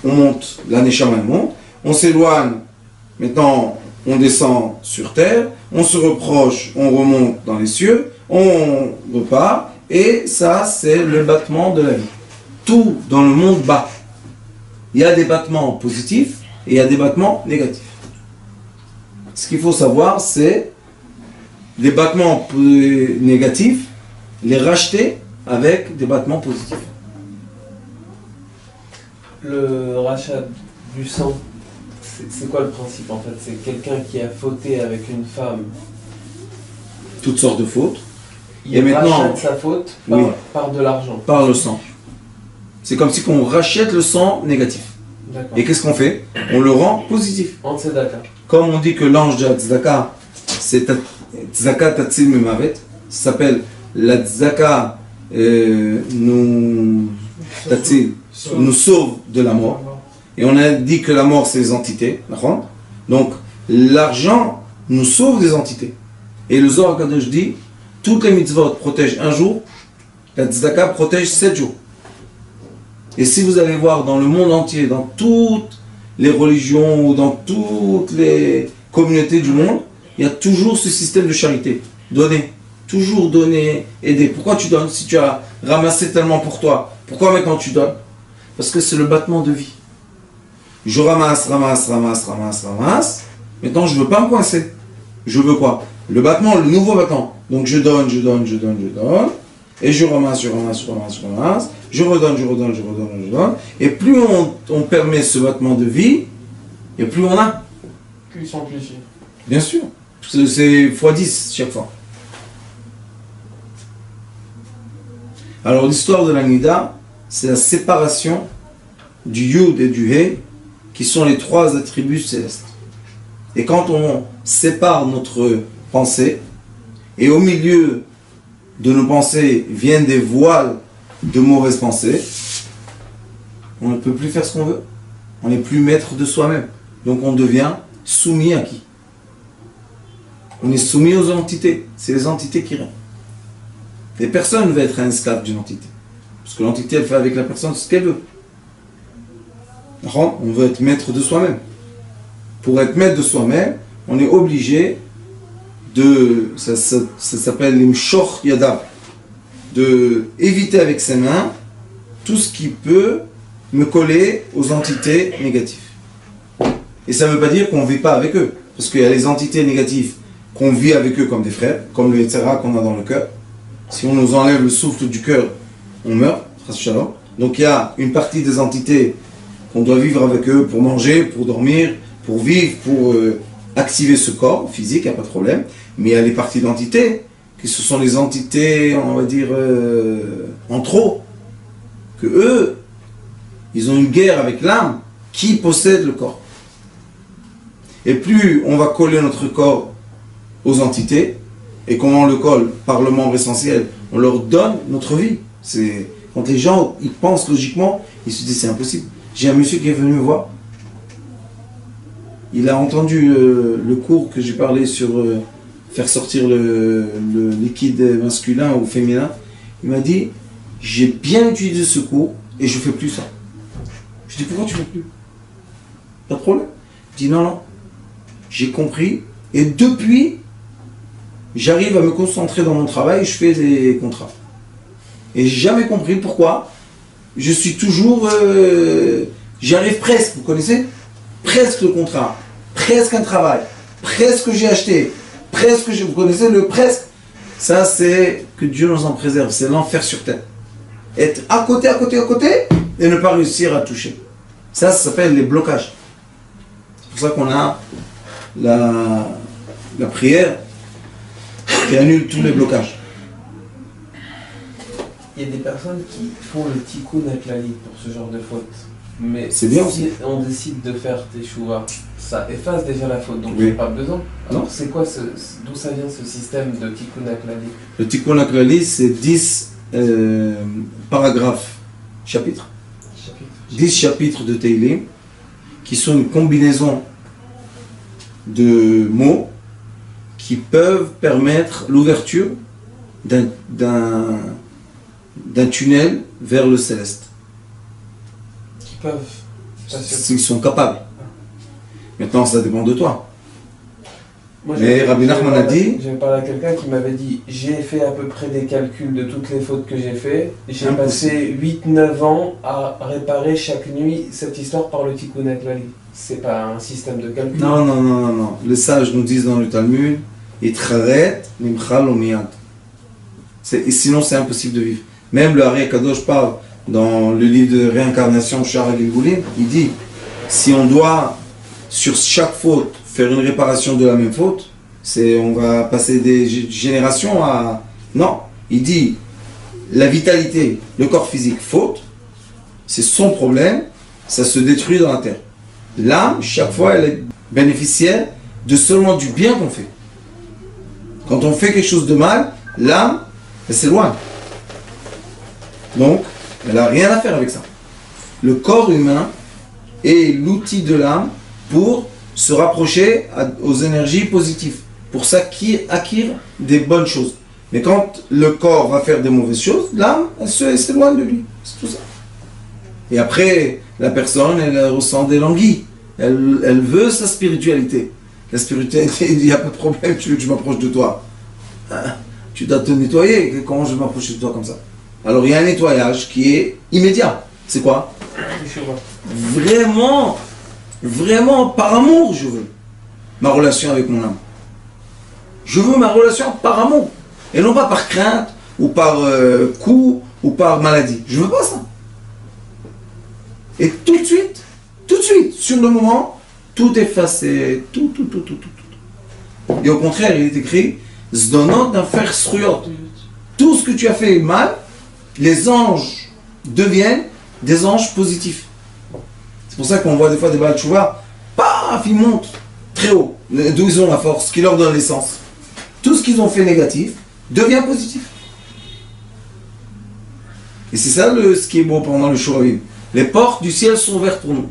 on monte, la neshama monte, on s'éloigne, maintenant on descend sur terre, on se reproche, on remonte dans les cieux, on repart, et ça c'est le battement de la vie. Tout dans le monde bat. Il y a des battements positifs et il y a des battements négatifs. Ce qu'il faut savoir, c'est les battements négatifs, les racheter avec des battements positifs. Le rachat du sang, c'est quoi le principe en fait? C'est quelqu'un qui a fauté avec une femme. Toutes sortes de fautes. Il rachète sa faute par de l'argent. Par le sang. C'est comme si on rachète le sang négatif. Et qu'est-ce qu'on fait? On le rend positif. En tzedaka. Comme on dit que l'ange de la tzedaka, c'est tzedaka tatzil memavet, ça s'appelle la tzedaka nous sauve de la mort. Et on a dit que la mort c'est les entités. Donc l'argent nous sauve des entités. Et le Zohar Kadosh dit, toutes les mitzvot protègent un jour, la tzedaka protège 7 jours. Et si vous allez voir dans le monde entier, dans toutes les religions ou dans toutes les communautés du monde, il y a toujours ce système de charité. Donner. Toujours donner, aider. Pourquoi tu donnes si tu as ramassé tellement pour toi? Pourquoi maintenant tu donnes? Parce que c'est le battement de vie. Je ramasse. Maintenant je ne veux pas me coincer. Je veux quoi? Le battement, le nouveau battement. Donc je donne. Et je ramasse. Je redonne. Et plus on permet ce battement de vie, et plus on a. Plus il s'amplifie. Bien sûr. C'est x10 chaque fois. Alors l'histoire de la Nida, c'est la séparation du Yud et du He, qui sont les 3 attributs célestes. Et quand on sépare notre pensée, et au milieu de nos pensées viennent des voiles de mauvaises pensées, on ne peut plus faire ce qu'on veut. On n'est plus maître de soi-même. Donc on devient soumis à qui? On est soumis aux entités. C'est les entités qui règnent. Et personne ne veut être un esclave d'une entité. Parce que l'entité, elle fait avec la personne ce qu'elle veut. On veut être maître de soi-même. Pour être maître de soi-même, on est obligé de... Ça s'appelle l'imshor yadav. De éviter avec ses mains tout ce qui peut me coller aux entités négatives. Et ça ne veut pas dire qu'on ne vit pas avec eux. Parce qu'il y a les entités négatives qu'on vit avec eux comme des frères, comme le Yetzirah qu'on a dans le cœur. Si on nous enlève le souffle du cœur, on meurt. Donc il y a une partie des entités qu'on doit vivre avec eux pour manger, pour dormir, pour vivre, pour activer ce corps physique, il n'y a pas de problème. Mais il y a les parties d'entités, qui ce sont les entités, on va dire, en trop. Que eux, ils ont une guerre avec l'âme qui possède le corps. Et plus on va coller notre corps aux entités, et comment on le colle par le membre essentiel, on leur donne notre vie. C'est quand les gens ils pensent logiquement, ils se disent c'est impossible. J'ai un monsieur qui est venu me voir. Il a entendu le cours que j'ai parlé sur faire sortir le liquide masculin ou féminin. Il m'a dit j'ai bien utilisé ce cours et je ne fais plus ça. Je dis pourquoi tu ne fais plus? Pas de problème. Il dit non, j'ai compris et depuis j'arrive à me concentrer dans mon travail et je fais des contrats. Et j'ai jamais compris pourquoi. Je suis toujours... j'y arrive presque, vous connaissez? Presque le contrat, presque un travail, presque j'ai acheté, presque vous connaissez le presque? Ça c'est que Dieu nous en préserve, c'est l'enfer sur terre. Être à côté et ne pas réussir à toucher. Ça s'appelle les blocages. C'est pour ça qu'on a la prière qui annule tous les blocages. Il y a des personnes qui font le tikkun aklali pour ce genre de faute. Mais c'est bien si on décide de faire teshuva, ça efface déjà la faute, donc oui. il n'y a pas besoin. Alors c'est quoi, d'où ça vient ce système de tikkun aklali? Le tikkun aklali, c'est 10 paragraphes, chapitres. 10 chapitres de Teilim, qui sont une combinaison de mots qui peuvent permettre l'ouverture d'un tunnel vers le céleste. Qui peuvent. Ils sont capables. Maintenant, ça dépend de toi. Moi, mais Rabbi Nachman a dit... J'avais parlé à quelqu'un qui m'avait dit j'ai fait à peu près des calculs de toutes les fautes que j'ai fait. J'ai passé 8-9 ans à réparer chaque nuit cette histoire par le tikkun aklali. C'est pas un système de calcul. Non. Les sages nous disent dans le Talmud Itcharet nimchal omiyad. Sinon, c'est impossible de vivre. Même le Ari Kadosh parle dans le livre de réincarnation Shara Gilgulim, il dit si on doit sur chaque faute faire une réparation de la même faute, on va passer des générations à... Non, il dit la vitalité, le corps physique, faute, c'est son problème, ça se détruit dans la terre. L'âme, chaque fois, elle est bénéficiaire de seulement du bien qu'on fait. Quand on fait quelque chose de mal, l'âme, elle s'éloigne. Donc, elle n'a rien à faire avec ça. Le corps humain est l'outil de l'âme pour se rapprocher aux énergies positives, pour s'acquérir des bonnes choses. Mais quand le corps va faire des mauvaises choses, l'âme, elle s'éloigne de lui. C'est tout ça. Et après, la personne, elle ressent des languies. Elle veut sa spiritualité. La spiritualité, il n'y a pas de problème, tu veux que je m'approche de toi. Hein? Tu dois te nettoyer. Comment je vais m'approcher de toi comme ça? Alors il y a un nettoyage qui est immédiat. C'est quoi? Vraiment, par amour, je veux ma relation avec mon âme. Je veux ma relation par amour. Et non pas par crainte, ou par coup, ou par maladie. Je veux pas ça. Et tout de suite, sur le moment, tout effacé, tout. Et au contraire, il est écrit, Zdonot d'un fer sruyot. Tout ce que tu as fait mal, les anges deviennent des anges positifs. C'est pour ça qu'on voit des fois des Baal Tshuva, paf, ils montent très haut, d'où ils ont la force, qui leur donne l'essence. Tout ce qu'ils ont fait négatif devient positif. Et c'est ça ce qui est beau pendant le Shuravim. Les portes du ciel sont ouvertes pour nous.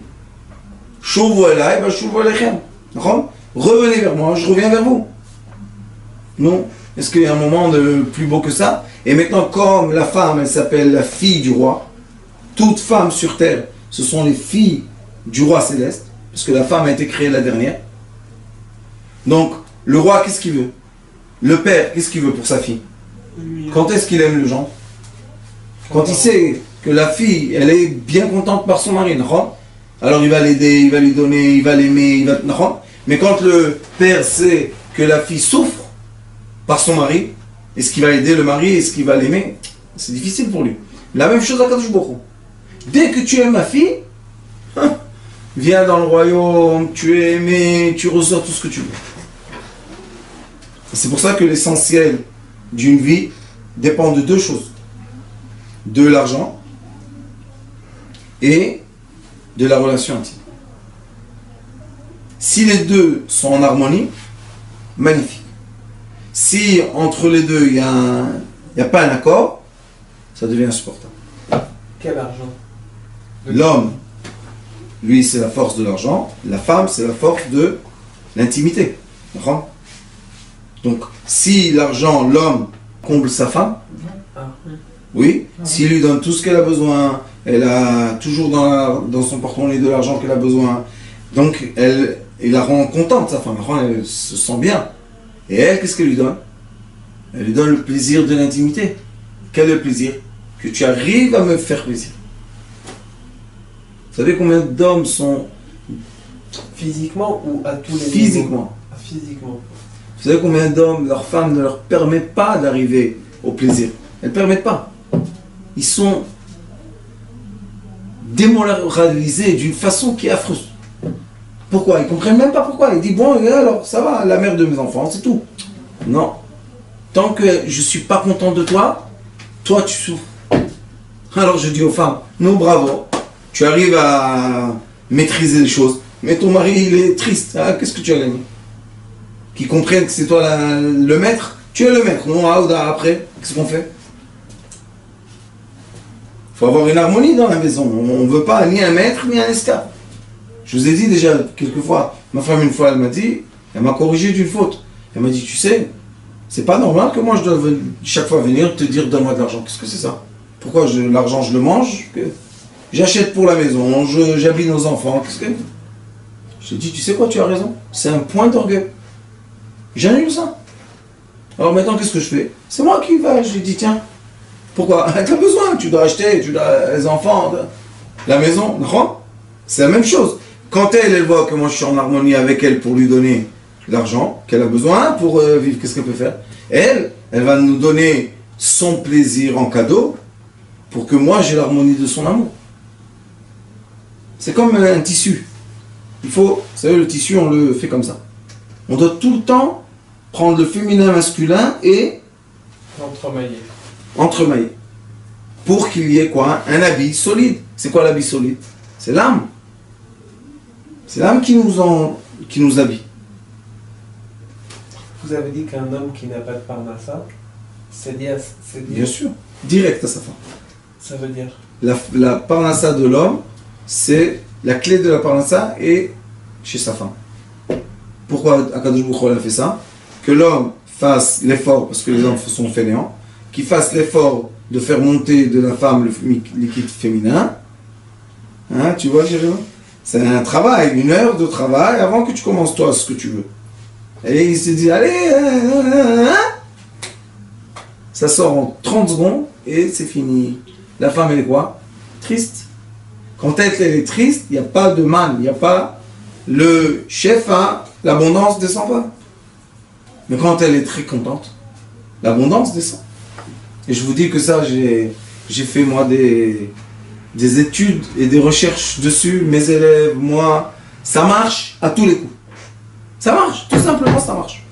Shuvu elai, shuvu elechem. Revenez vers moi, je reviens vers vous. Non? Est-ce qu'il y a un moment de plus beau que ça? Et maintenant, comme la femme, elle s'appelle la fille du roi, toute femme sur terre, ce sont les filles du roi céleste, parce que la femme a été créée la dernière. Donc, le roi, qu'est-ce qu'il veut? Le père, qu'est-ce qu'il veut pour sa fille? Quand est-ce qu'il aime le gendre? Quand il sait que la fille, elle est bien contente par son mari, alors il va l'aider, il va lui donner, il va l'aimer, il va... Mais quand le père sait que la fille souffre par son mari. Est-ce qu'il va aider le mari? Est-ce qu'il va l'aimer? C'est difficile pour lui. La même chose à Kadosh Baruch Hu. Dès que tu aimes ma fille, viens dans le royaume, tu es aimé, tu reçois tout ce que tu veux. C'est pour ça que l'essentiel d'une vie dépend de deux choses. De l'argent et de la relation intime. Si les deux sont en harmonie, magnifique. Si entre les deux il n'y a pas un accord, ça devient insupportable. Quel argent? L'homme, lui, c'est la force de l'argent. La femme, c'est la force de l'intimité. Donc, si l'argent, l'homme comble sa femme, oui, s'il lui donne tout ce qu'elle a besoin, elle a toujours dans son porte-monnaie de l'argent qu'elle a besoin, donc il la rend contente, sa femme, elle se sent bien. Et elle, qu'est-ce qu'elle lui donne? Elle lui donne le plaisir de l'intimité. Quel est le plaisir? Que tu arrives à me faire plaisir. Vous savez combien d'hommes sont... Physiquement ou à tous les niveaux? Physiquement. Physiquement. Vous savez combien d'hommes, leur femme ne leur permet pas d'arriver au plaisir? Elles ne permettent pas. Ils sont démoralisés d'une façon qui est affreuse. Pourquoi? Ils ne comprennent même pas pourquoi. Ils disent, bon, alors, ça va, la mère de mes enfants, c'est tout. Non. Tant que je ne suis pas content de toi, toi tu souffres. Alors je dis aux femmes, non, bravo, tu arrives à maîtriser les choses, mais ton mari, il est triste. Ah, qu'est-ce que tu as gagné? Qu'ils comprennent que c'est toi le maître, tu es le maître. Non, après, qu'est-ce qu'on fait? Il faut avoir une harmonie dans la maison. On ne veut pas ni un maître, ni un esclave. Je vous ai dit déjà quelques fois, ma femme une fois, elle m'a corrigé d'une faute. Elle m'a dit, tu sais, c'est pas normal que moi je dois chaque fois venir te dire donne-moi de l'argent. Qu'est-ce que c'est ça? Pourquoi l'argent je le mange? J'achète pour la maison, j'habille nos enfants. Qu'est-ce que... Je te dis, tu sais quoi, tu as raison. C'est un point d'orgueil. J'annule ça. Alors maintenant, qu'est-ce que je fais? C'est moi qui va. Je lui dis, tiens, pourquoi? Tu as besoin, tu dois acheter, tu dois les enfants, la maison. Non? C'est la même chose. Quand elle voit que moi je suis en harmonie avec elle pour lui donner l'argent qu'elle a besoin pour vivre, qu'est-ce qu'elle peut faire? Elle va nous donner son plaisir en cadeau pour que moi j'ai l'harmonie de son amour. C'est comme un tissu. Il faut, vous savez, le tissu, on le fait comme ça. On doit tout le temps prendre le féminin masculin et entremailler. Pour qu'il y ait quoi? Un habit solide. C'est quoi l'habit solide? C'est l'âme. C'est l'âme qui nous habille. Vous avez dit qu'un homme qui n'a pas de parnassa, c'est dire... Bien sûr, direct à sa femme. Ça veut dire? La parnassa de l'homme, c'est la clé de la parnassa est chez sa femme. Pourquoi Akadosh Baruch Hu a fait ça? Que l'homme fasse l'effort, parce que les hommes sont fainéants, qu'il fasse l'effort de faire monter de la femme le liquide féminin. Hein, tu vois, Jérémy? C'est un travail, 1 heure de travail avant que tu commences toi ce que tu veux. Et il se dit, allez, ça sort en 30 secondes et c'est fini. La femme, elle est quoi? Triste. Quand elle est triste, il n'y a pas de manne, il n'y a pas le chef à l'abondance descend pas. Mais quand elle est très contente, l'abondance descend. Et je vous dis que ça, j'ai fait moi des études et des recherches dessus, mes élèves, moi, ça marche à tous les coups. Ça marche, tout simplement ça marche.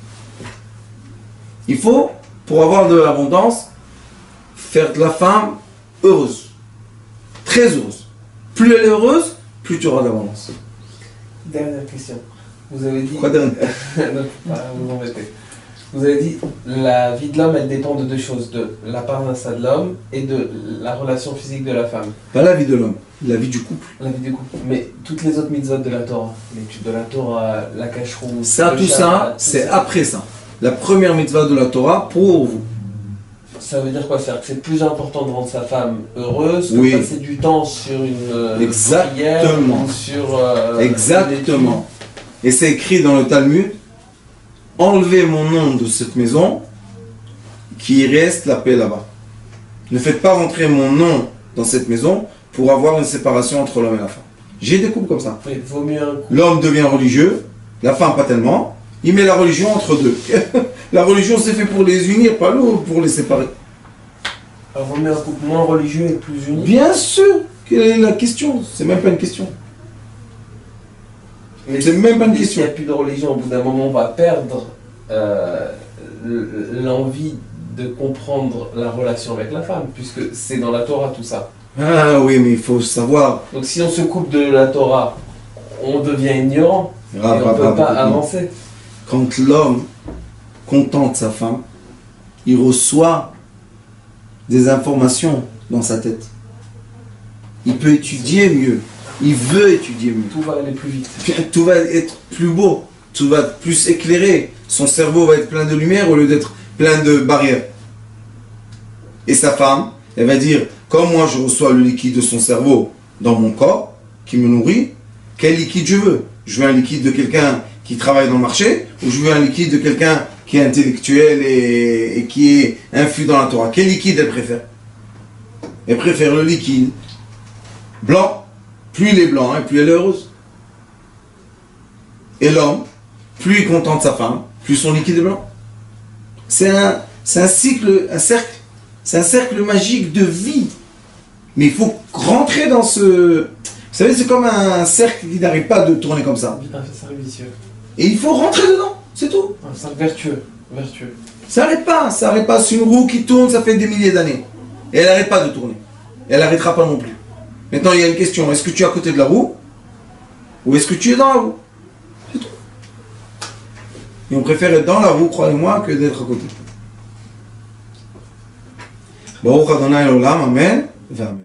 Il faut, pour avoir de l'abondance, faire de la femme heureuse, très heureuse. Plus elle est heureuse, plus tu auras d'abondance. Dernière question. Vous avez dit... Quoi dernière? Non, vous embêtez. Vous avez dit la vie de l'homme, elle dépend de 2 choses, de la parnassa de l'homme et de la relation physique de la femme. Pas la vie de l'homme, la vie du couple. La vie du couple. Mais toutes les autres mitzvot de la Torah, l'étude de la Torah, la cacheroute... Ça, tout ça, c'est après ça. La première mitzvah de la Torah pour vous. Ça veut dire quoi? C'est-à-dire que c'est plus important de rendre sa femme heureuse que oui. de passer du temps sur une exactement. prière ou sur... exactement. Et c'est écrit dans le Talmud, enlevez mon nom de cette maison, qu'il reste la paix là-bas. Ne faites pas rentrer mon nom dans cette maison pour avoir une séparation entre l'homme et la femme. J'ai des couples comme ça. Oui, vaut mieux un couple. L'homme devient religieux, la femme pas tellement, Il met la religion entre deux. La religion, c'est fait pour les unir, pas pour les séparer. Alors on met un couple moins religieux et plus uni. Bien sûr. Quelle est la question? C'est même pas une question. Mais c'est même pas une question. S'il n'y a plus de religion, au bout d'un moment, on va perdre l'envie de comprendre la relation avec la femme, puisque c'est dans la Torah tout ça. Ah oui, mais il faut savoir. Donc si on se coupe de la Torah, on devient ignorant et on ne peut pas avancer. Quand l'homme contente sa femme, il reçoit des informations dans sa tête. Il peut étudier mieux. Il veut étudier mieux. Tout va aller plus vite. Tout va être plus beau. Tout va être plus éclairé. Son cerveau va être plein de lumière au lieu d'être plein de barrières. Et sa femme, elle va dire, comme moi je reçois le liquide de son cerveau dans mon corps, qui me nourrit, quel liquide je veux? Je veux un liquide de quelqu'un qui travaille dans le marché, ou je veux un liquide de quelqu'un qui est intellectuel et qui est infus dans la Torah? Quel liquide elle préfère? Elle préfère le liquide blanc. Plus il est blanc, plus elle est heureuse. Et l'homme, plus il contente sa femme, plus son liquide est blanc. C'est un cycle, un cercle. C'est un cercle magique de vie. Mais il faut rentrer dans ce... Vous savez, c'est comme un cercle qui n'arrive pas de tourner comme ça. Un cercle vicieux. Et il faut rentrer dedans, c'est tout. Un cercle vertueux. Ça n'arrête pas, ça n'arrête pas. C'est une roue qui tourne, ça fait des milliers d'années. Et elle n'arrête pas de tourner. Et elle n'arrêtera pas non plus. Maintenant, il y a une question. Est-ce que tu es à côté de la roue? Ou est-ce que tu es dans la roue? C'est tout. Et on préfère être dans la roue, croyez-moi, que d'être à côté. Baruch Adonai Olam, Amen. Amen.